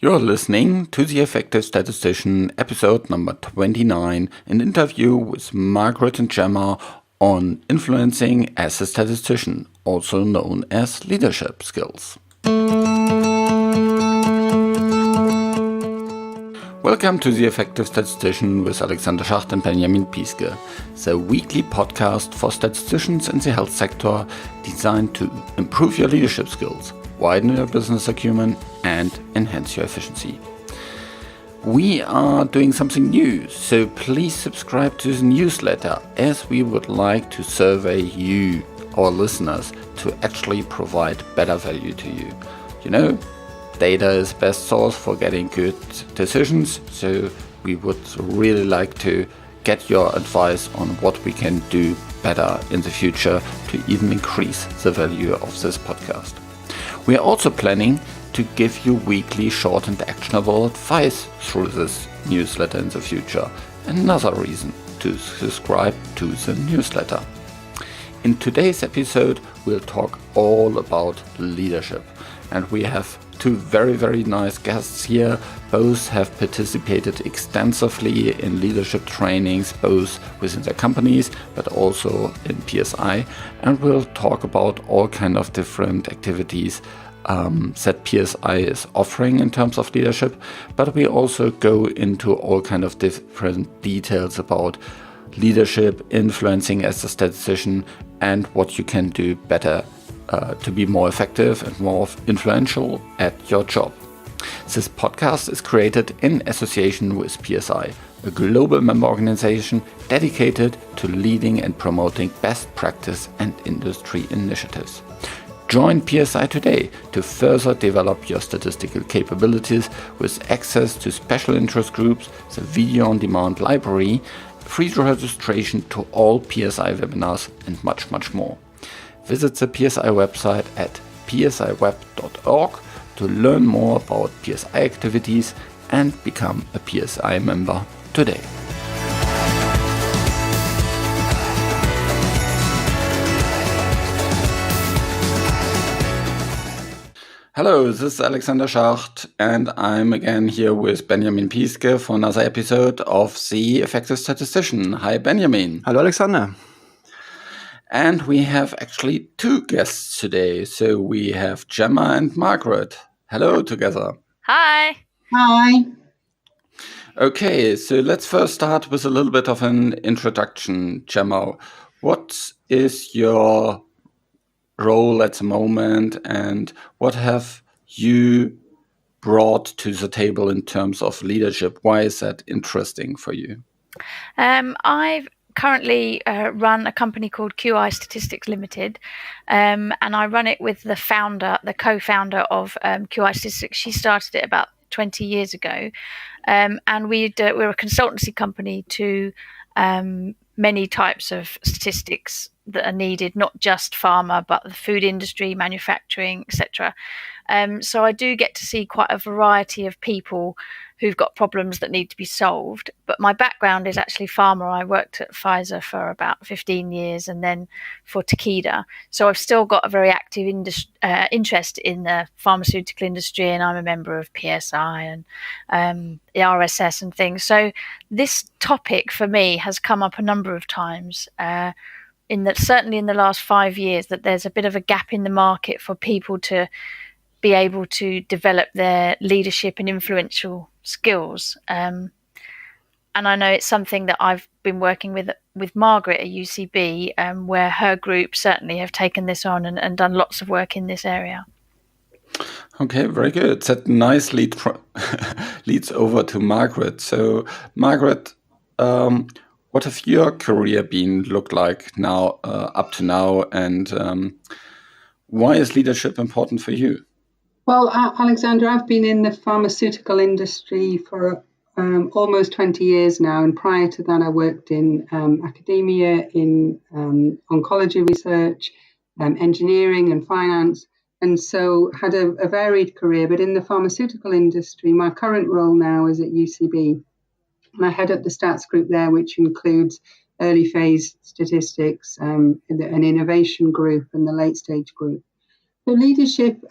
You're listening to The Effective Statistician, episode number 29, an interview with Margaret and Gemma on influencing as a statistician, also known as leadership skills. Welcome to The Effective Statistician with Alexander Schacht and Benjamin Pieske, the weekly podcast for statisticians in the health sector designed to improve your leadership skills, widen your business acumen, and enhance your efficiency. We are doing something new, so please subscribe to the newsletter, as we would like to survey you, our listeners, to actually provide better value to you. You know, data is the best source for getting good decisions, so we would really like to get your advice on what we can do better in the future to even increase the value of this podcast. We are also planning to give you weekly short and actionable advice through this newsletter in the future. Another reason to subscribe to the newsletter. In today's episode, we'll talk all about leadership. And we have two very nice guests here. Both have participated extensively in leadership trainings, both within their companies, but also in PSI. And we'll talk about all kind of different activities that PSI is offering in terms of leadership. But we also go into all kind of different details about leadership, influencing as a statistician, and what you can do better to be more effective and more influential at your job. This podcast is created in association with PSI, a global member organization dedicated to leading and promoting best practice and industry initiatives. Join PSI today to further develop your statistical capabilities with access to special interest groups, the video-on-demand library, free registration to all PSI webinars, and much more. Visit the PSI website at psiweb.org to learn more about PSI activities and become a PSI member today. Hello, this is Alexander Schacht, and I'm again here with Benjamin Pieske for another episode of The Effective Statistician. Hi, Benjamin. Hello, Alexander. And we have actually two guests today. So we have Gemma and Margaret. Hello together. Hi. Hi. Okay, so let's first start with a little bit of an introduction. Gemma, what is your role at the moment, and what have you brought to the table in terms of leadership? Why is that interesting for you? I've currently run a company called QI Statistics Limited, and I run it with the co-founder of QI Statistics. She started it about 20 years ago, and we're a consultancy company to many types of statistics that are needed, not just pharma, but the food industry, manufacturing, etc. So I do get to see quite a variety of people who've got problems that need to be solved. But my background is actually pharma. I worked at Pfizer for about 15 years and then for Takeda. So I've still got a very active interest in the pharmaceutical industry, and I'm a member of PSI and the RSS and things. So this topic for me has come up a number of times, certainly in the last 5 years, that there's a bit of a gap in the market for people to be able to develop their leadership and influential skills. And I know it's something that I've been working with Margaret at UCB, where her group certainly have taken this on and done lots of work in this area. Okay, very good. That nicely leads over to Margaret. So, Margaret, what have your career been looked like now, up to now, and why is leadership important for you? Well, Alexander, I've been in the pharmaceutical industry for almost 20 years now. And prior to that, I worked in academia, in oncology research, engineering and finance. And so had a varied career. But in the pharmaceutical industry, my current role now is at UCB. And I head up the stats group there, which includes early phase statistics, an innovation group and the late stage group. So leadership,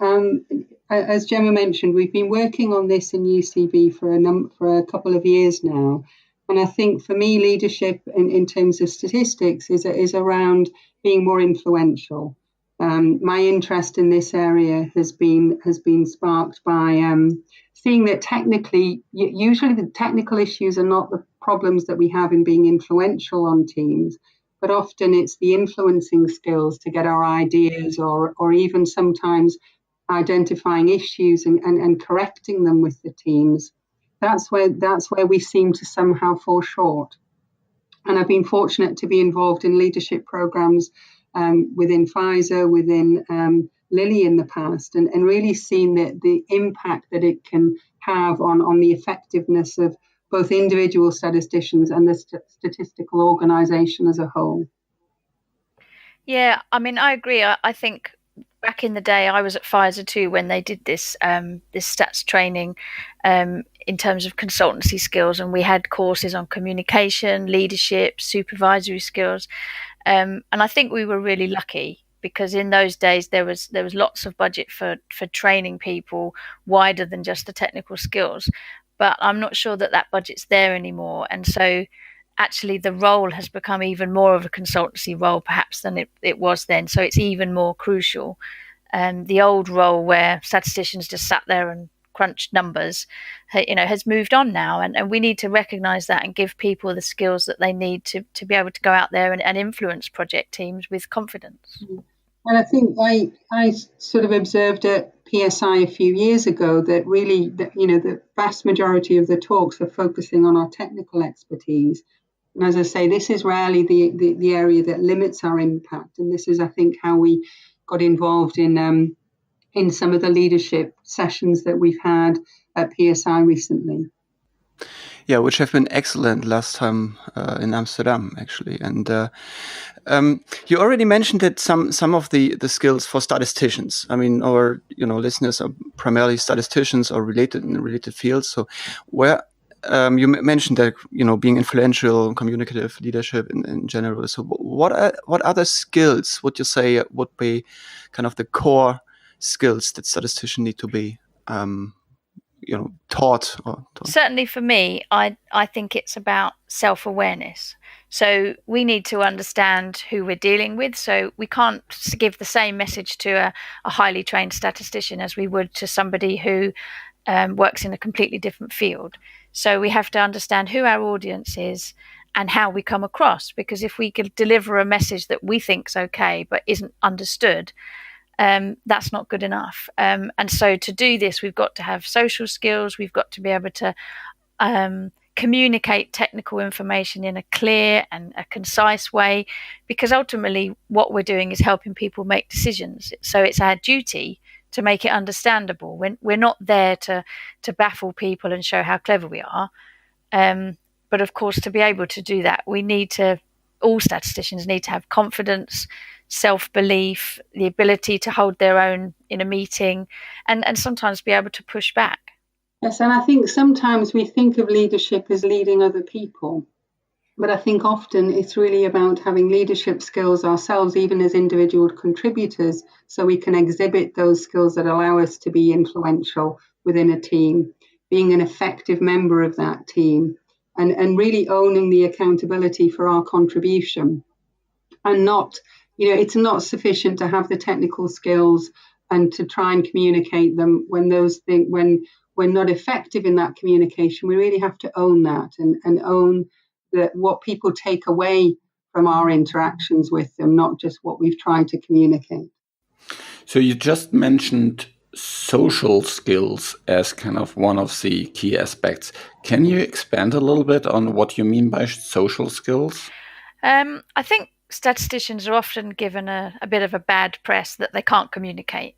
as Gemma mentioned, we've been working on this in UCB for a couple of years now. And I think for me, leadership in terms of statistics is around being more influential. My interest in this area has been sparked by seeing that technically, usually the technical issues are not the problems that we have in being influential on teams, but often it's the influencing skills to get our ideas or even sometimes identifying issues and correcting them with the teams. That's where we seem to somehow fall short. And I've been fortunate to be involved in leadership programs within Pfizer, within Lilly in the past, and really seen the impact that it can have on the effectiveness of both individual statisticians and the statistical organization as a whole. Yeah, I mean, I agree. I think back in the day, I was at Pfizer too when they did this stats training in terms of consultancy skills, and we had courses on communication, leadership, supervisory skills, and I think we were really lucky because in those days there was lots of budget for training people wider than just the technical skills, but I'm not sure that budget's there anymore, and so actually the role has become even more of a consultancy role perhaps than it was then, so it's even more crucial. The old role where statisticians just sat there and crunched numbers, has moved on now, and we need to recognize that and give people the skills that they need to be able to go out there and influence project teams with confidence. And I think I sort of observed at PSI a few years ago that really, the vast majority of the talks are focusing on our technical expertise. And as I say, this is rarely the area that limits our impact. And this is, I think, how we got involved in some of the leadership sessions that we've had at PSI recently. Yeah, which have been excellent last time in Amsterdam, actually. And you already mentioned that some of the skills for statisticians. I mean, our listeners are primarily statisticians or related fields. So where you mentioned that being influential, communicative, leadership in general. So what other skills would you say would be kind of the core skills that statisticians need to be taught? Certainly for me, I think it's about self-awareness. So we need to understand who we're dealing with. So we can't give the same message to a highly trained statistician as we would to somebody who works in a completely different field. So we have to understand who our audience is and how we come across, because if we could deliver a message that we think's okay but isn't understood, that's not good enough. And so to do this, we've got to have social skills. We've got to be able to communicate technical information in a clear and a concise way, because ultimately what we're doing is helping people make decisions. So it's our duty to make it understandable. We're not there to baffle people and show how clever we are. But of course, to be able to do that, all statisticians need to have confidence, self-belief, the ability to hold their own in a meeting, and sometimes be able to push back. Yes, and I think sometimes we think of leadership as leading other people, but I think often it's really about having leadership skills ourselves, even as individual contributors, so we can exhibit those skills that allow us to be influential within a team, being an effective member of that team, and really owning the accountability for our contribution. And not, it's not sufficient to have the technical skills and to try and communicate them when we're not effective in that communication. We really have to own that and own what people take away from our interactions with them, not just what we've tried to communicate. So you just mentioned social skills as kind of one of the key aspects. Can you expand a little bit on what you mean by social skills? I think statisticians are often given a bit of a bad press that they can't communicate.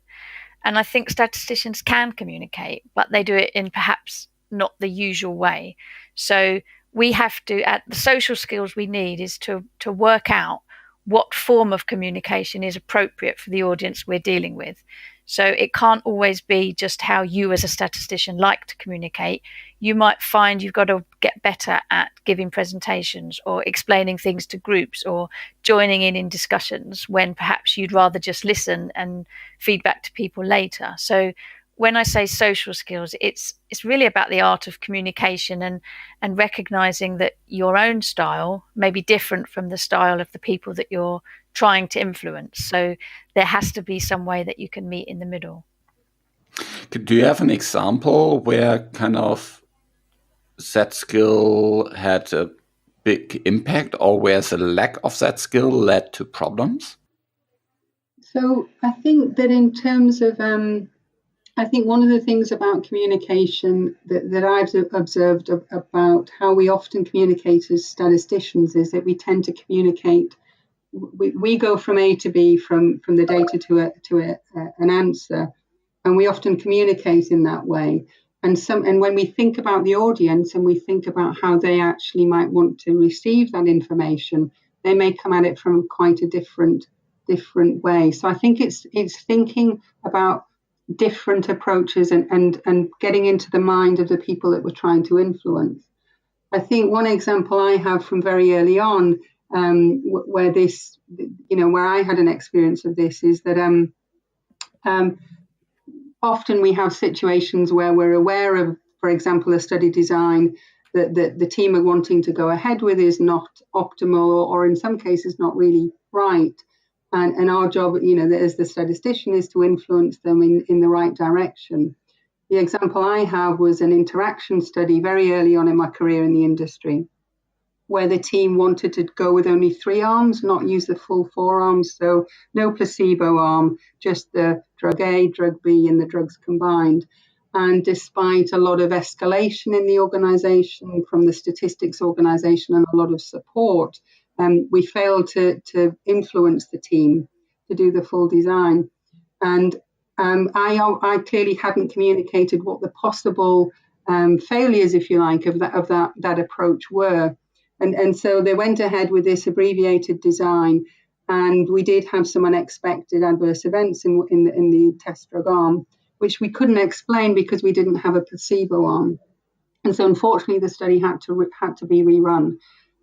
And I think statisticians can communicate, but they do it in perhaps not the usual way. So we have to, the social skills we need is to work out what form of communication is appropriate for the audience we're dealing with. So it can't always be just how you as a statistician like to communicate. You might find you've got to get better at giving presentations or explaining things to groups or joining in discussions when perhaps you'd rather just listen and feedback to people later. So when I say social skills, it's really about the art of communication and recognizing that your own style may be different from the style of the people that you're trying to influence. So there has to be some way that you can meet in the middle. Do you have an example where kind of that skill had a big impact, or where the lack of that skill led to problems? So I think that in terms of, I think one of the things about communication that I've observed about how we often communicate as statisticians is that we tend to communicate. We go from A to B, from the data to an answer, and we often communicate in that way. And when we think about the audience and we think about how they actually might want to receive that information, they may come at it from quite a different way. So I think it's thinking about different approaches and getting into the mind of the people that we're trying to influence. I think one example I have from very early on, where I had an experience of this, is that often we have situations where we're aware of, for example, a study design that the team are wanting to go ahead with is not optimal, or in some cases not really right. And our job, as the statistician, is to influence them in the right direction. The example I have was an interaction study very early on in my career in the industry, where the team wanted to go with only 3 arms, not use the full 4 arms. So no placebo arm, just the drug A, drug B, and the drugs combined. And despite a lot of escalation in the organization from the statistics organization and a lot of support, we failed to influence the team to do the full design. And I clearly hadn't communicated what the possible failures, if you like, of that approach were. And so they went ahead with this abbreviated design, and we did have some unexpected adverse events in the test drug arm, which we couldn't explain because we didn't have a placebo arm. And so unfortunately the study had to be rerun.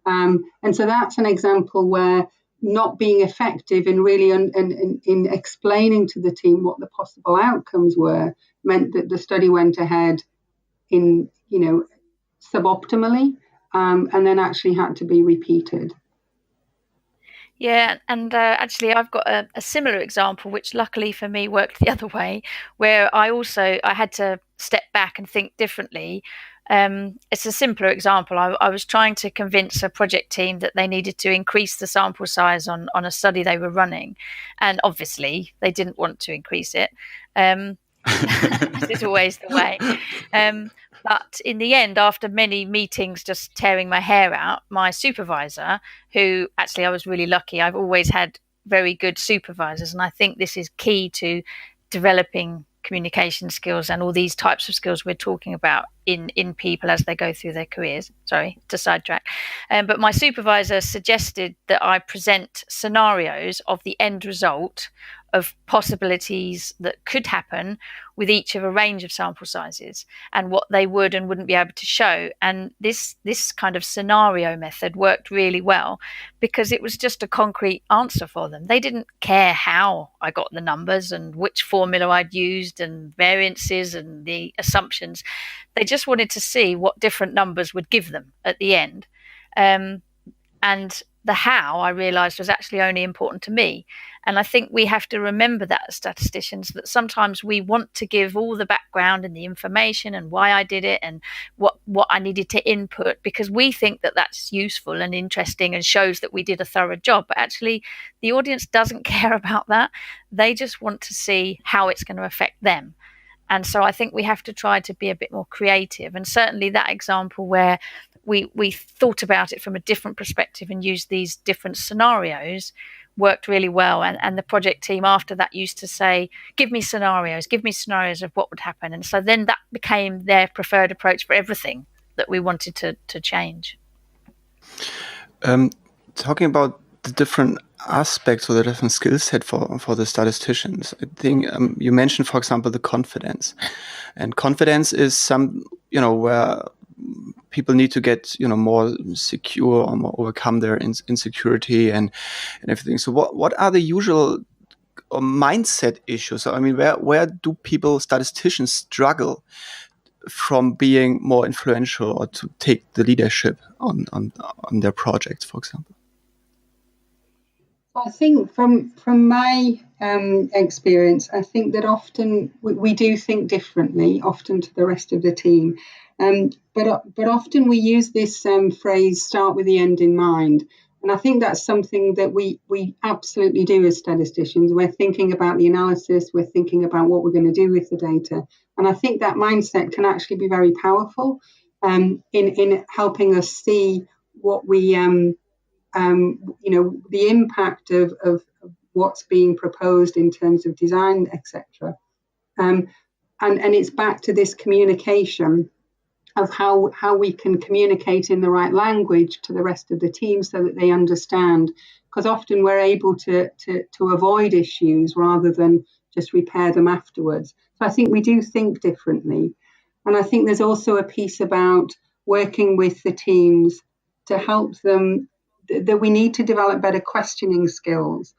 And so that's an example where not being effective in really in explaining to the team what the possible outcomes were meant that the study went ahead in suboptimally, and then actually had to be repeated. Yeah, and actually I've got a similar example, which luckily for me worked the other way, where I had to step back and think differently. It's a simpler example. I was trying to convince a project team that they needed to increase the sample size on a study they were running, and obviously they didn't want to increase it, as is always the way. But in the end, after many meetings just tearing my hair out, my supervisor, who actually I was really lucky, I've always had very good supervisors, and I think this is key to developing communication skills and all these types of skills we're talking about in people as they go through their careers. Sorry to sidetrack. But my supervisor suggested that I present scenarios of the end result of possibilities that could happen with each of a range of sample sizes and what they would and wouldn't be able to show. And this kind of scenario method worked really well because it was just a concrete answer for them. They didn't care how I got the numbers and which formula I'd used and variances and the assumptions. They just wanted to see what different numbers would give them at the end. And the how, I realized, was actually only important to me. And I think we have to remember that as statisticians, that sometimes we want to give all the background and the information and why I did it and what I needed to input, because we think that that's useful and interesting and shows that we did a thorough job. But actually, the audience doesn't care about that. They just want to see how it's going to affect them. And so I think we have to try to be a bit more creative. And certainly that example where we thought about it from a different perspective and used these different scenarios worked really well. And the project team after that used to say, give me scenarios of what would happen. And so then that became their preferred approach for everything that we wanted to change. Talking about the different aspects or the different skill set for the statisticians. I think you mentioned, for example, the confidence, and confidence is some, where people need to get, more secure or more overcome their insecurity and everything. So what are the usual mindset issues? I mean, where do statisticians struggle from being more influential or to take the leadership on their projects, for example? I think from my experience, I think that often we do think differently, often to the rest of the team. But often we use this phrase, start with the end in mind. And I think that's something that we absolutely do as statisticians. We're thinking about the analysis, we're thinking about what we're going to do with the data. And I think that mindset can actually be very powerful in helping us see what we, the impact of what's being proposed in terms of design, etc. And it's back to this communication of how we can communicate in the right language to the rest of the team so that they understand, because often we're able to avoid issues rather than just repair them afterwards. So I think we do think differently. And I think there's also a piece about working with the teams to help them, that we need to develop better questioning skills,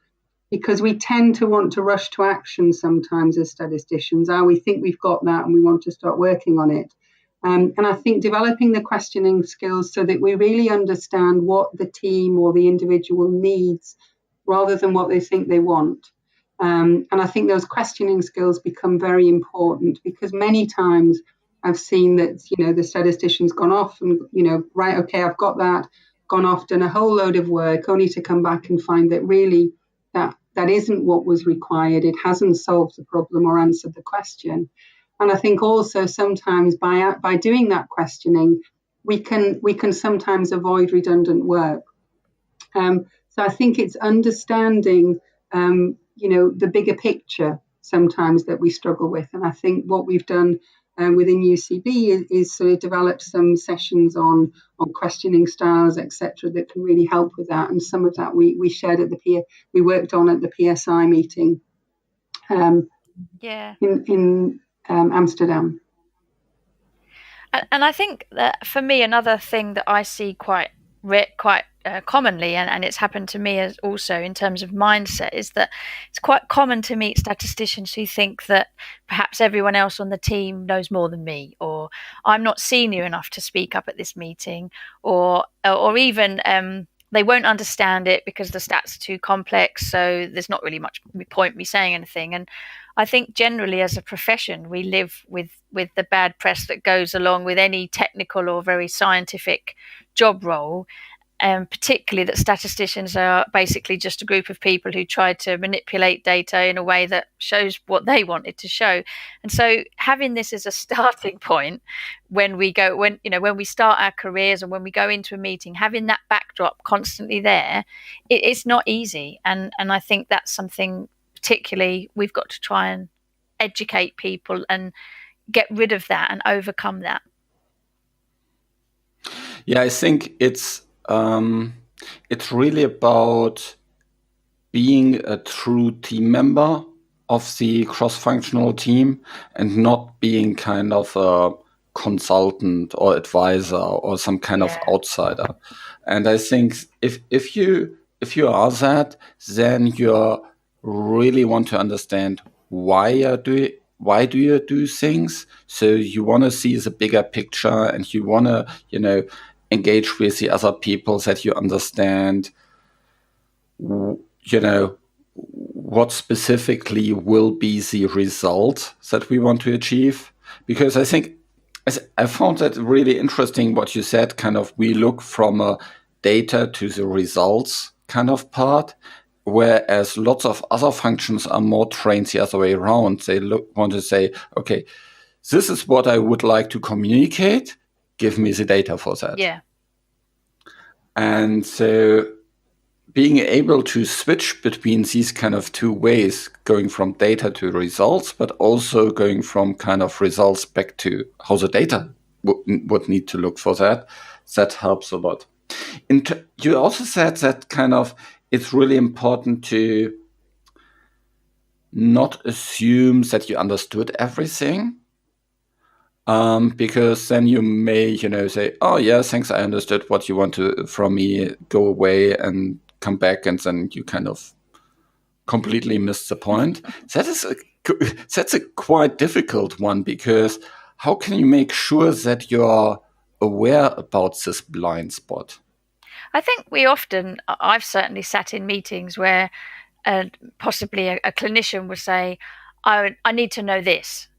because we tend to want to rush to action sometimes as statisticians. We think we've got that and we want to start working on it. And I think developing the questioning skills so that we really understand what the team or the individual needs rather than what they think they want. And I think those questioning skills become very important, because many times I've seen that, the statistician's gone off and, right, okay, I've got that, gone off, done a whole load of work, only to come back and find that really that isn't what was required. It hasn't solved the problem or answered the question. And I think also sometimes by doing that questioning, we can sometimes avoid redundant work. So I think it's understanding, the bigger picture sometimes that we struggle with. And I think what we've done within UCB is sort of developed some sessions on questioning styles, etc., that can really help with that. And some of that we shared at we worked on at the PSI meeting in Amsterdam. And I think that for me, another thing that I see quite commonly, and it's happened to me as also in terms of mindset, is that it's quite common to meet statisticians who think that perhaps everyone else on the team knows more than me, or I'm not senior enough to speak up at this meeting, or even they won't understand it because the stats are too complex, so there's not really much point me saying anything. And I think generally as a profession, we live with the bad press that goes along with any technical or very scientific job role, and particularly that statisticians are basically just a group of people who try to manipulate data in a way that shows what they want it to show. And so having this as a starting point when we start our careers and when we go into a meeting, having that backdrop constantly there, it's not easy. And I think that's something particularly we've got to try and educate people and get rid of that and overcome that. Yeah, I think it's really about being a true team member of the cross-functional team and not being kind of a consultant or advisor or some kind of outsider. And I think if you are that, then you really want to understand why do you do things. So you want to see the bigger picture, and you want to engage with the other people, that you understand what specifically will be the result that we want to achieve. Because I think I found that really interesting what you said, kind of we look from a data to the results kind of part, whereas lots of other functions are more trained the other way around. They want to say, okay, this is what I would like to communicate. Give me the data for that. Yeah. And so being able to switch between these kind of two ways, going from data to results, but also going from kind of results back to how the data would need to look for that helps a lot. You also said that kind of it's really important to not assume that you understood everything, because then you may, say, "Oh yeah, thanks, I understood what you want from me. Go away and come back," and then you kind of completely missed the point. That's a quite difficult one, because how can you make sure that you're aware about this blind spot? I think I've certainly sat in meetings where possibly a clinician would say, I need to know this.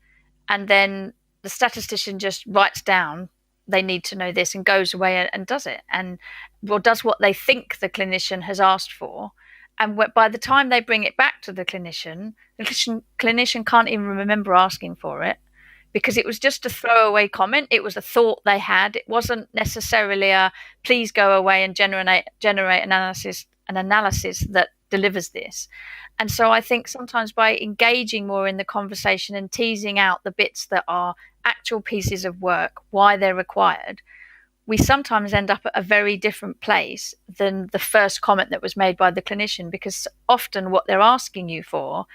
And then the statistician just writes down, they need to know this, and goes away and does it. And does what they think the clinician has asked for. And by the time they bring it back to the clinician can't even remember asking for it, because it was just a throwaway comment. It was a thought they had. It wasn't necessarily a please go away and generate an analysis that delivers this. And so I think sometimes by engaging more in the conversation and teasing out the bits that are actual pieces of work, why they're required, we sometimes end up at a very different place than the first comment that was made by the clinician, because often what they're asking you for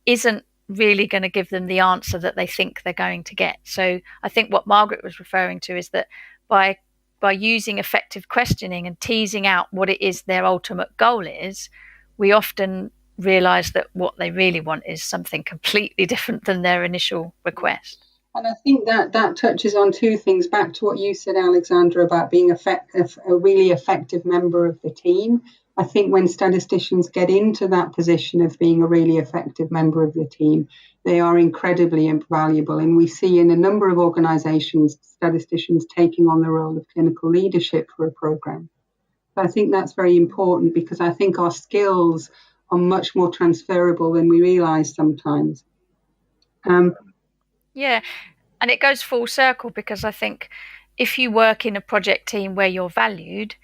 isn't really going to give them the answer that they think they're going to get. So I think what Margaret was referring to is that by using effective questioning and teasing out what it is their ultimate goal is, we often realize that what they really want is something completely different than their initial request. And I think that touches on two things, back to what you said, Alexandra, about being a really effective member of the team. I think when statisticians get into that position of being a really effective member of the team, they are incredibly invaluable. And we see in a number of organizations, statisticians taking on the role of clinical leadership for a program. So I think that's very important, because I think our skills are much more transferable than we realize sometimes. Yeah, and it goes full circle, because I think if you work in a project team where you're valued,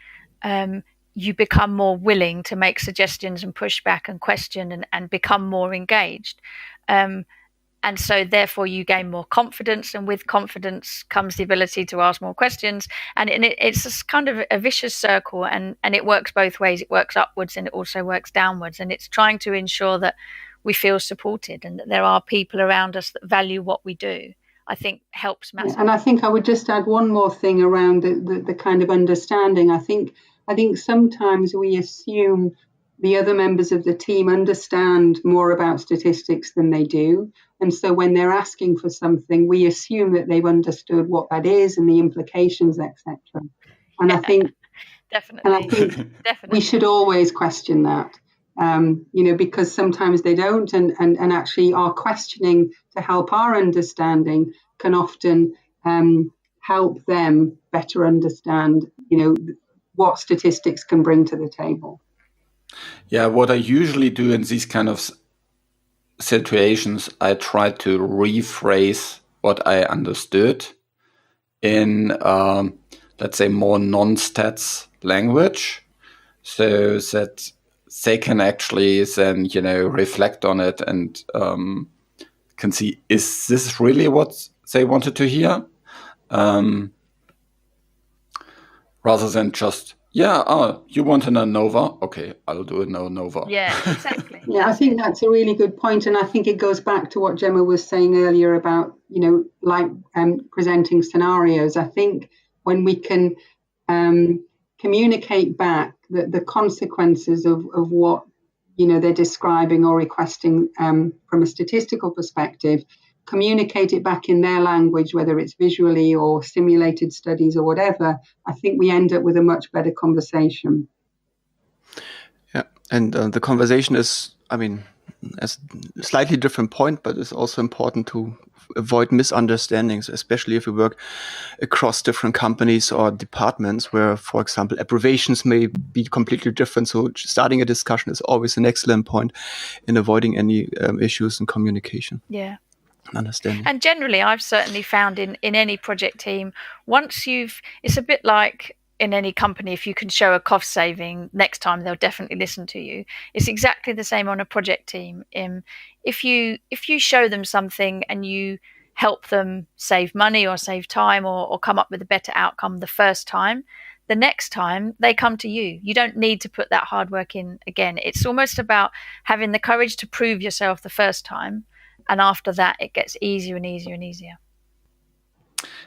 you become more willing to make suggestions and push back and question and become more engaged. And so therefore you gain more confidence, and with confidence comes the ability to ask more questions. And it's this kind of a vicious circle, and it works both ways. It works upwards and it also works downwards. And it's trying to ensure that we feel supported and that there are people around us that value what we do, I think helps massively. And I think I would just add one more thing around the kind of understanding. I think sometimes we assume the other members of the team understand more about statistics than they do. And so when they're asking for something, we assume that they've understood what that is and the implications, etc. And I think definitely we should always question that. Because sometimes they don't, and actually our questioning to help our understanding can often help them better understand, what statistics can bring to the table. Yeah, what I usually do in these kind of situations, I try to rephrase what I understood in, let's say, more non-stats language, so that they can actually then, reflect on it and can see, is this really what they wanted to hear? Rather than just, you want an ANOVA? Okay, I'll do an ANOVA. Yeah, exactly. Yeah, I think that's a really good point. And I think it goes back to what Gemma was saying earlier about, presenting scenarios. I think when we can communicate back the consequences of what they're describing or requesting from a statistical perspective, communicate it back in their language, whether it's visually or simulated studies or whatever, I think we end up with a much better conversation. Yeah, and the conversation is, a slightly different point, but it's also important to avoid misunderstandings, especially if we work across different companies or departments where, for example, abbreviations may be completely different. So starting a discussion is always an excellent point in avoiding any issues in communication. Yeah. Understanding. And generally, I've certainly found in any project team, it's a bit like in any company, if you can show a cost saving, next time they'll definitely listen to you. It's exactly the same on a project team. If you show them something and you help them save money or save time or come up with a better outcome the first time, the next time they come to you. You don't need to put that hard work in again. It's almost about having the courage to prove yourself the first time. And after that, it gets easier and easier and easier.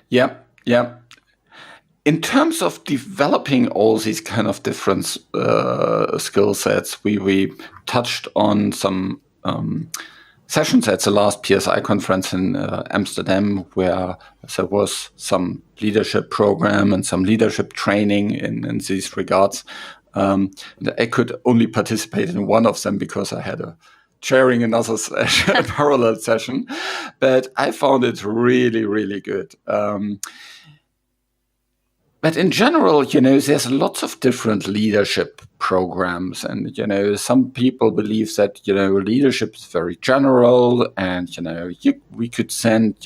Yeah, yeah. In terms of developing all these kind of different skill sets, we touched on some sessions at the last PSI conference in Amsterdam, where there was some leadership program and some leadership training in these regards. I could only participate in one of them because I had a chairing another session, a parallel session, but I found it really, really good. But in general, there's lots of different leadership programs. And, some people believe that, leadership is very general and, we could send,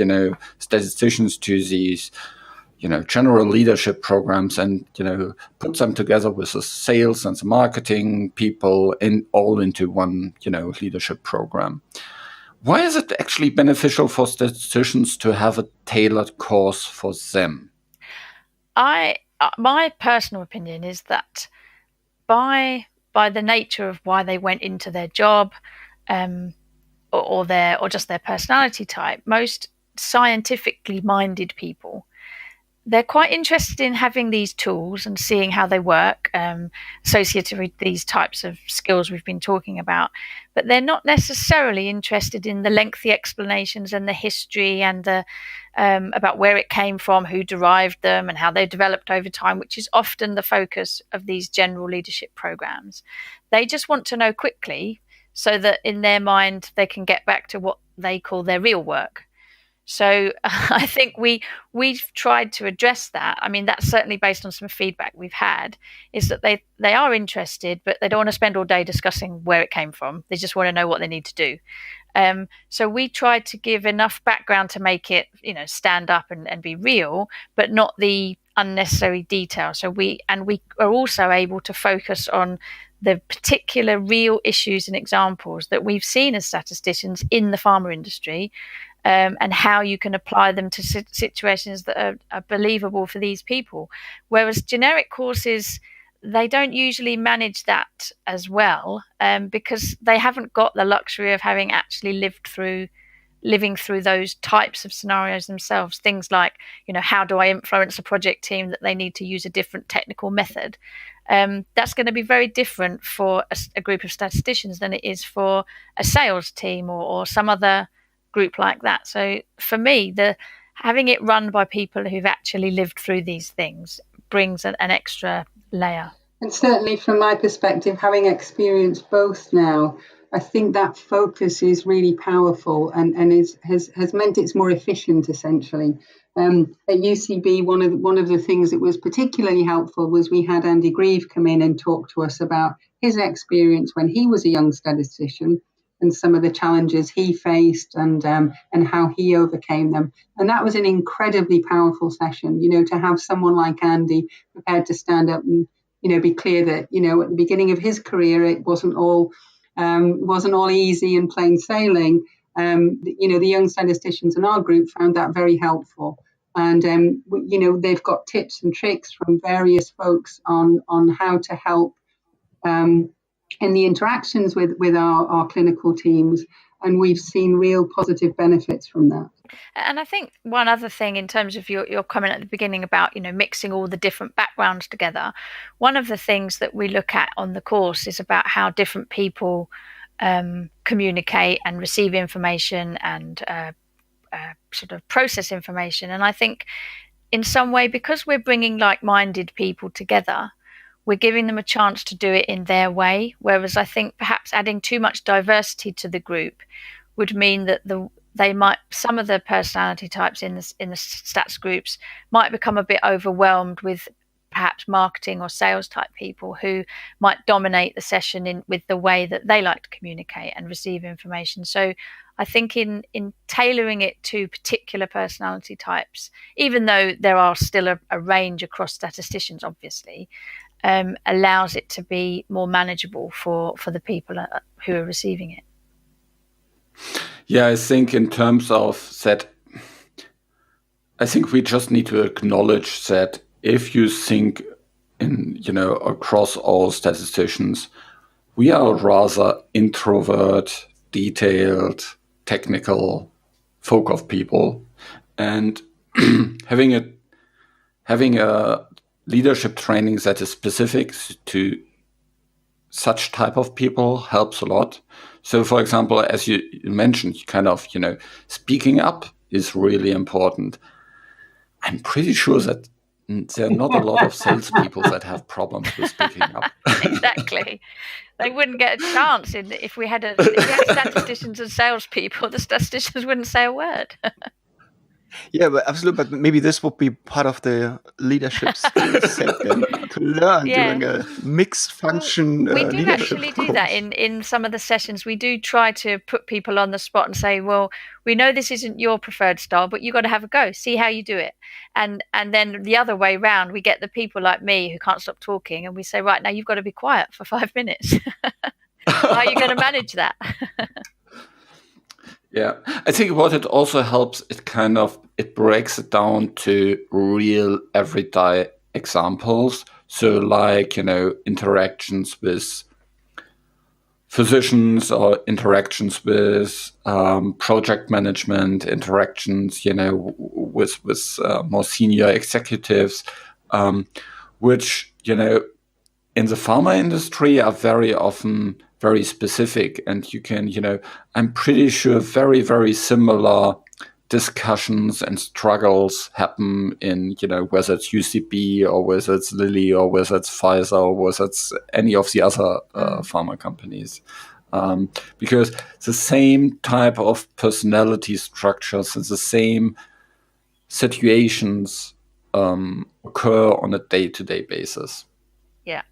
statisticians to these, general leadership programs and, put them together with the sales and the marketing people all into one, leadership program. Why is it actually beneficial for statisticians to have a tailored course for them? My personal opinion is that by the nature of why they went into their job, or just their personality type, most scientifically minded people, they're quite interested in having these tools and seeing how they work, associated with these types of skills we've been talking about. But they're not necessarily interested in the lengthy explanations and the history and the about where it came from, who derived them, and how they developed over time, which is often the focus of these general leadership programs. They just want to know quickly so that in their mind they can get back to what they call their real work. So I think we've tried to address that. I mean, that's certainly based on some feedback we've had, is that they are interested, but they don't want to spend all day discussing where it came from. They just want to know what they need to do. So we tried to give enough background to make it, stand up and be real, but not the unnecessary detail. So we are also able to focus on the particular real issues and examples that we've seen as statisticians in the pharma industry, and how you can apply them to situations that are believable for these people. Whereas generic courses, they don't usually manage that as well, because they haven't got the luxury of having actually living through those types of scenarios themselves. Things like, how do I influence a project team that they need to use a different technical method? That's going to be very different for a group of statisticians than it is for a sales team or some other group like that. So for me, having it run by people who've actually lived through these things brings an extra layer. And certainly from my perspective, having experienced both now, I think that focus is really powerful and has meant it's more efficient, essentially. At UCB, one of the things that was particularly helpful was we had Andy Grieve come in and talk to us about his experience when he was a young statistician and some of the challenges he faced and how he overcame them. And that was an incredibly powerful session, to have someone like Andy prepared to stand up and, be clear that, at the beginning of his career, it wasn't all easy and plain sailing. The young statisticians in our group found that very helpful. And, they've got tips and tricks from various folks on how to help in the interactions with our clinical teams, and we've seen real positive benefits from that. And I think one other thing in terms of your comment at the beginning about, mixing all the different backgrounds together, one of the things that we look at on the course is about how different people communicate and receive information and sort of process information. And I think in some way, because we're bringing like-minded people together, we're giving them a chance to do it in their way. Whereas I think perhaps adding too much diversity to the group would mean that some of the personality types in the stats groups might become a bit overwhelmed with perhaps marketing or sales type people who might dominate the session with the way that they like to communicate and receive information. So I think in tailoring it to particular personality types, even though there are still a range across statisticians, obviously, allows it to be more manageable for the people who are receiving it. Yeah, I think in terms of that, I think we just need to acknowledge that if you think across all statisticians, we are rather introvert, detailed, technical folk of people, and having a leadership training that is specific to such type of people helps a lot. So, for example, as you mentioned, speaking up is really important. I'm pretty sure that there are not a lot of salespeople that have problems with speaking up. Exactly. They wouldn't get a chance if we had statisticians and salespeople. The statisticians wouldn't say a word. Yeah, but absolutely. But maybe this would be part of the leadership skills set then, to learn during a mixed function we do leadership actually course. do that in some of the sessions. We do try to put people on the spot and say, well, we know this isn't your preferred style, but you got to have a go, see how you do it. And then the other way round, we get the people like me who can't stop talking, and we say, right, now you've got to be quiet for 5 minutes. How are you going to manage that? Yeah, I think what it also helps, it breaks it down to real everyday examples. So like, interactions with physicians or interactions with project management, interactions, with more senior executives, which, in the pharma industry are very often very specific, and you can, I'm pretty sure very, very similar discussions and struggles happen in, whether it's UCB or whether it's Lilly or whether it's Pfizer or whether it's any of the other pharma companies. Because the same type of personality structures and the same situations occur on a day-to-day basis. Yeah.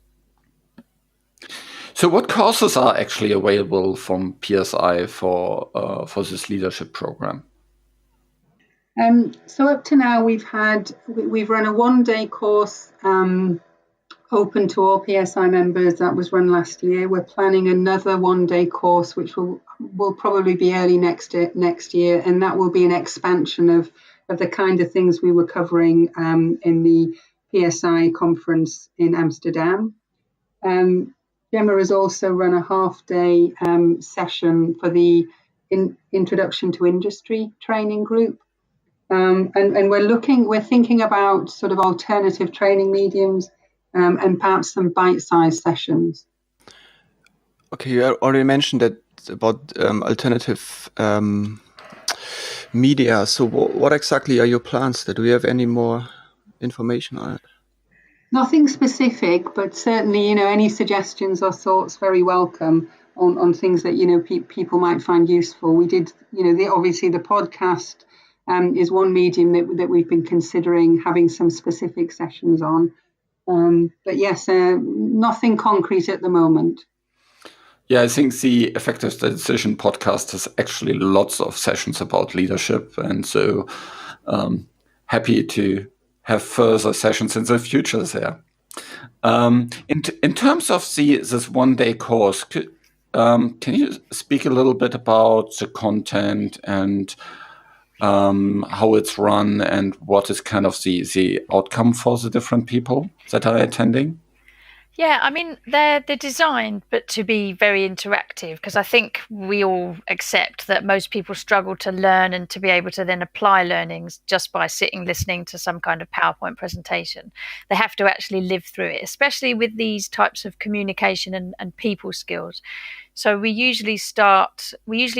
So what courses are actually available from PSI for this leadership program? So up to now, we've run a one-day course open to all PSI members that was run last year. We're planning another one-day course, which will probably be early next year, and that will be an expansion of the kind of things we were covering in the PSI conference in Amsterdam. Gemma has also run a half-day session for the Introduction to Industry training group. And we're thinking about sort of alternative training mediums and perhaps some bite-sized sessions. Okay, you already mentioned that about alternative media. So what exactly are your plans? Do we have any more information on it? Nothing specific, but certainly, any suggestions or thoughts very welcome on things that, people might find useful. We did, obviously the podcast is one medium that we've been considering having some specific sessions on. But yes, nothing concrete at the moment. Yeah, I think the Effective Statistician podcast has actually lots of sessions about leadership. And so happy to have further sessions in the future there. In terms of this one-day course, can you speak a little bit about the content and how it's run and what is kind of the outcome for the different people that are attending? Yeah, I mean, they're designed but to be very interactive, because I think we all accept that most people struggle to learn and to be able to then apply learnings just by sitting listening to some kind of PowerPoint presentation. They have to actually live through it, especially with these types of communication and people skills. So we usually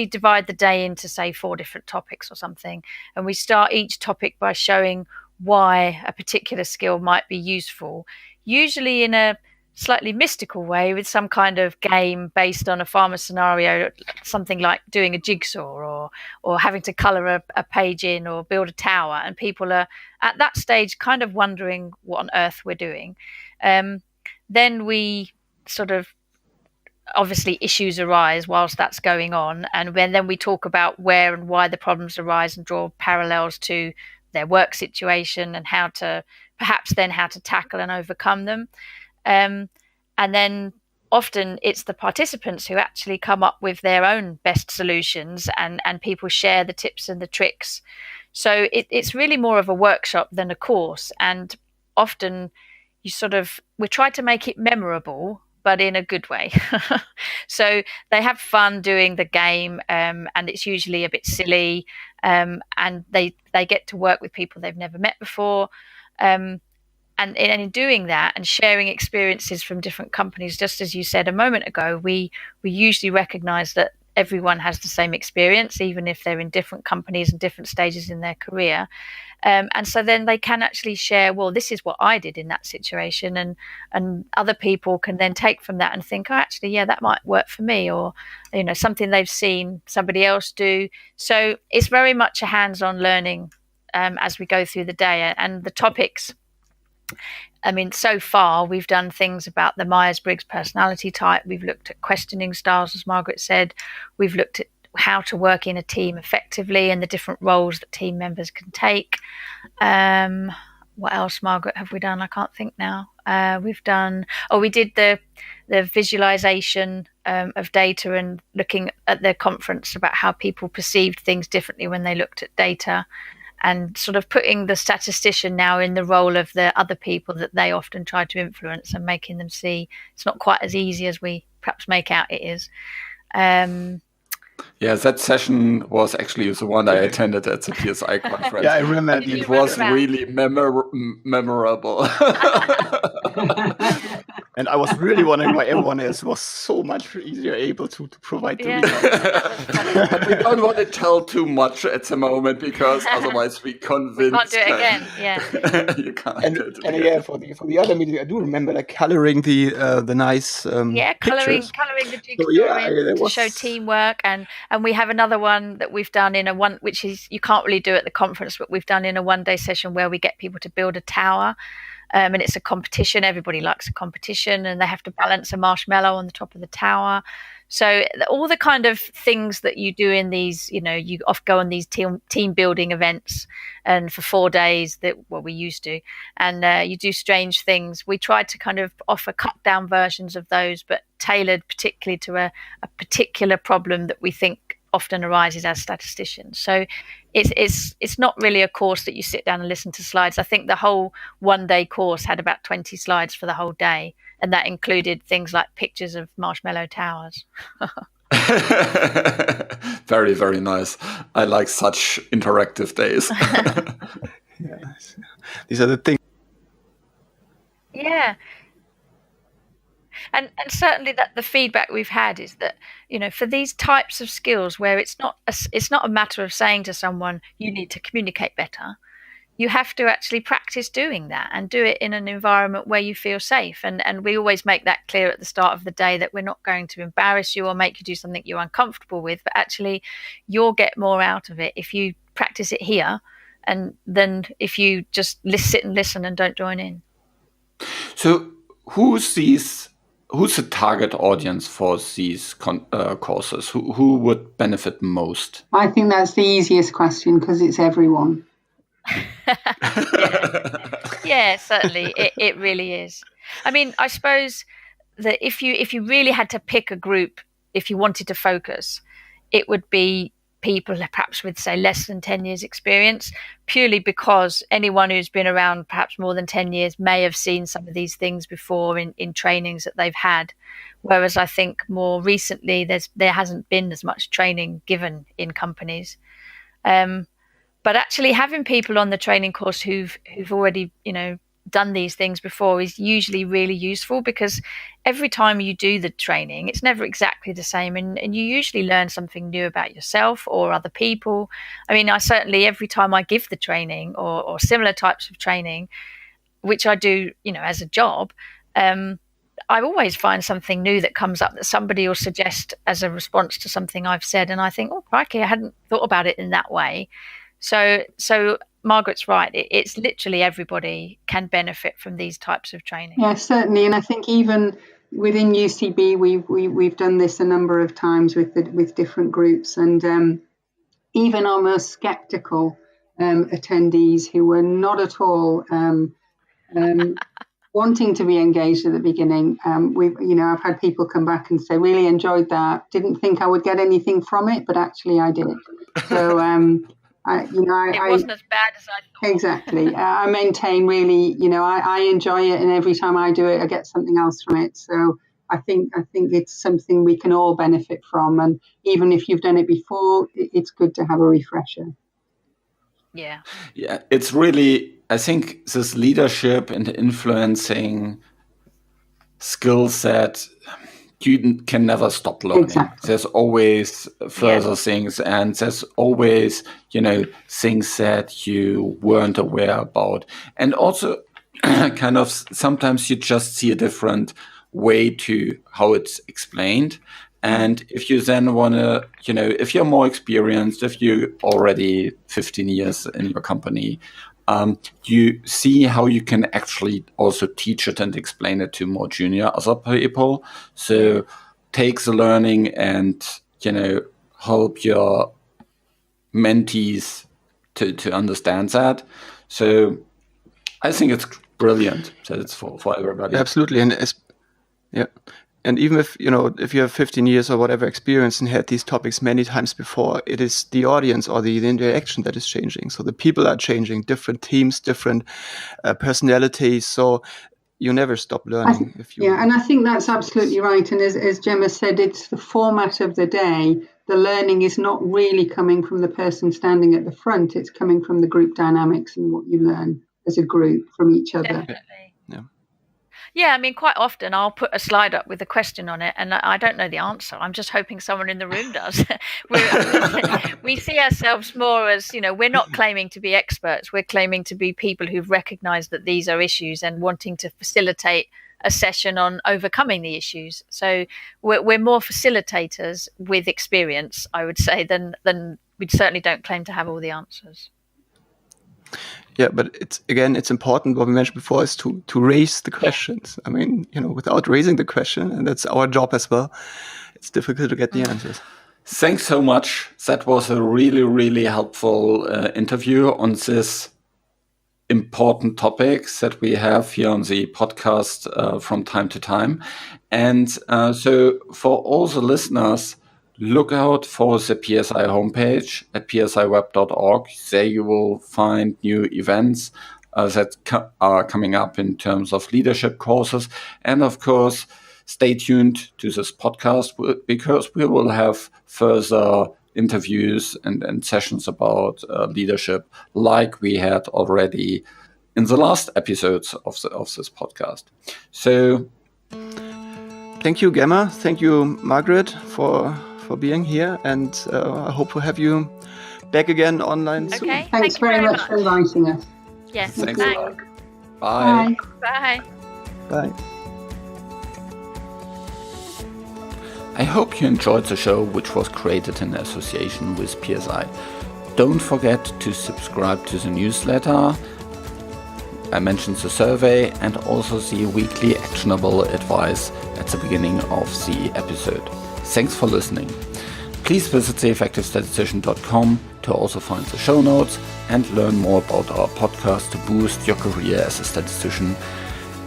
divide the day into, say, 4 different topics or something, and we start each topic by showing why a particular skill might be useful, usually in a slightly mystical way with some kind of game based on a pharma scenario, something like doing a jigsaw or having to colour a page in or build a tower, and people are at that stage kind of wondering what on earth we're doing. Then we sort of, obviously issues arise whilst that's going on, and then we talk about where and why the problems arise and draw parallels to their work situation and how to tackle and overcome them. And then often it's the participants who actually come up with their own best solutions, and people share the tips and the tricks. So it's really more of a workshop than a course. And often, we try to make it memorable, but in a good way. So they have fun doing the game, and it's usually a bit silly, and they get to work with people they've never met before. And in doing that and sharing experiences from different companies, just as you said a moment ago, we usually recognize that everyone has the same experience, even if they're in different companies and different stages in their career. And so then they can actually share, well, this is what I did in that situation. And other people can then take from that and think, oh, actually, yeah, that might work for me, or, something they've seen somebody else do. So it's very much a hands-on learning as we go through the day. And the topics, so far we've done things about the Myers-Briggs personality type. We've looked at questioning styles, as Margaret said. We've looked at how to work in a team effectively and the different roles that team members can take. What else, Margaret, have we done? I can't think now. We did the visualization of data and looking at the conference about how people perceived things differently when they looked at data, and sort of putting the statistician now in the role of the other people that they often try to influence and making them see it's not quite as easy as we perhaps make out it is. Yeah, that session was actually the one I attended at the PSI conference. Yeah, I remember. It was really memorable. And I was really wondering why everyone else was so much easier able to provide the results. But we don't want to tell too much at the moment, because otherwise we convince. Can't do it again. Yeah. You can't do it again. Yeah, for the other meeting, I do remember coloring the nice coloring the jigsaw to show teamwork, and we have another one that we've done in which is you can't really do at the conference, but we've done in a one-day session where we get people to build a tower. And it's a competition. Everybody likes a competition, and they have to balance a marshmallow on the top of the tower. So all the kind of things that you do in these, you often go on these team building events, and for 4 days we used to, and you do strange things. We tried to kind of offer cut down versions of those, but tailored particularly to a particular problem that we think often arises as statisticians. So it's not really a course that you sit down and listen to slides. I think the whole one-day course had about 20 slides for the whole day, and that included things like pictures of marshmallow towers. Very, very nice. I like such interactive days. Yes. These are the things. Yeah. And certainly that the feedback we've had is that, for these types of skills where it's not a matter of saying to someone, you need to communicate better. You have to actually practice doing that and do it in an environment where you feel safe. And we always make that clear at the start of the day, that we're not going to embarrass you or make you do something you're uncomfortable with, but actually you'll get more out of it if you practice it here and than if you just sit and listen and don't join in. So who's the target audience for these courses? Who would benefit most? I think that's the easiest question, because it's everyone. Yeah, certainly. It really is. I suppose that if you really had to pick a group, if you wanted to focus, it would be people perhaps with, say, less than 10 years experience, purely because anyone who's been around perhaps more than 10 years may have seen some of these things before in trainings that they've had. Whereas I think more recently there hasn't been as much training given in companies. But actually having people on the training course who've already, done these things before is usually really useful, because every time you do the training, it's never exactly the same, and you usually learn something new about yourself or other people. I certainly, every time I give the training or similar types of training, which I do, as a job, I always find something new that comes up that somebody will suggest as a response to something I've said, and I think, oh, crikey, I hadn't thought about it in that way. So Margaret's right. It's literally everybody can benefit from these types of training. Yeah, certainly. And I think even within UCB, we've done this a number of times with different groups, and even our most skeptical attendees who were not at all wanting to be engaged at the beginning. I've had people come back and say, really enjoyed that. Didn't think I would get anything from it, but actually I did. So It wasn't as bad as I thought. Exactly. I maintain really, I enjoy it, and every time I do it, I get something else from it. So I think it's something we can all benefit from. And even if you've done it before, it's good to have a refresher. Yeah. Yeah, it's really, I think this leadership and influencing skill set, you can never stop learning. Exactly. There's always further things, and there's always, things that you weren't aware about. And also kind of sometimes you just see a different way to how it's explained. And if you then want to, if you're more experienced, if you're already 15 years in your company, you see how you can actually also teach it and explain it to more junior other people. So take the learning and, help your mentees to understand that. So I think it's brilliant that it's for everybody. Absolutely. And even if you have 15 years or whatever experience and had these topics many times before, it is the audience or the interaction that is changing. So the people are changing, different teams, different personalities. So you never stop learning. And I think that's absolutely right. And as Gemma said, it's the format of the day. The learning is not really coming from the person standing at the front. It's coming from the group dynamics and what you learn as a group from each other. Definitely. Yeah, I mean, quite often I'll put a slide up with a question on it, and I don't know the answer. I'm just hoping someone in the room does. We see ourselves more as, we're not claiming to be experts. We're claiming to be people who've recognized that these are issues and wanting to facilitate a session on overcoming the issues. So we're more facilitators with experience, I would say, than we certainly don't claim to have all the answers. Yeah, but it's important. What we mentioned before is to raise the questions. I mean, without raising the question, and that's our job as well, it's difficult to get the answers. Thanks so much. That was a really, really helpful interview on this important topics that we have here on the podcast from time to time. And so for all the listeners, look out for the PSI homepage at psiweb.org. There you will find new events that are coming up in terms of leadership courses. And of course, stay tuned to this podcast because we will have further interviews and sessions about leadership like we had already in the last episodes of this podcast. So thank you, Gemma. Thank you, Margaret, for being here, and I hope to have you back again online soon. Okay, thanks very much for inviting us. Yes, thanks. Bye. Bye. Bye. Bye. I hope you enjoyed the show, which was created in association with PSI. Don't forget to subscribe to the newsletter. I mentioned the survey and also the weekly actionable advice at the beginning of the episode. Thanks for listening. Please visit theeffectivestatistician.com to also find the show notes and learn more about our podcast to boost your career as a statistician.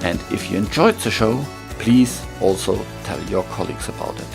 And if you enjoyed the show, please also tell your colleagues about it.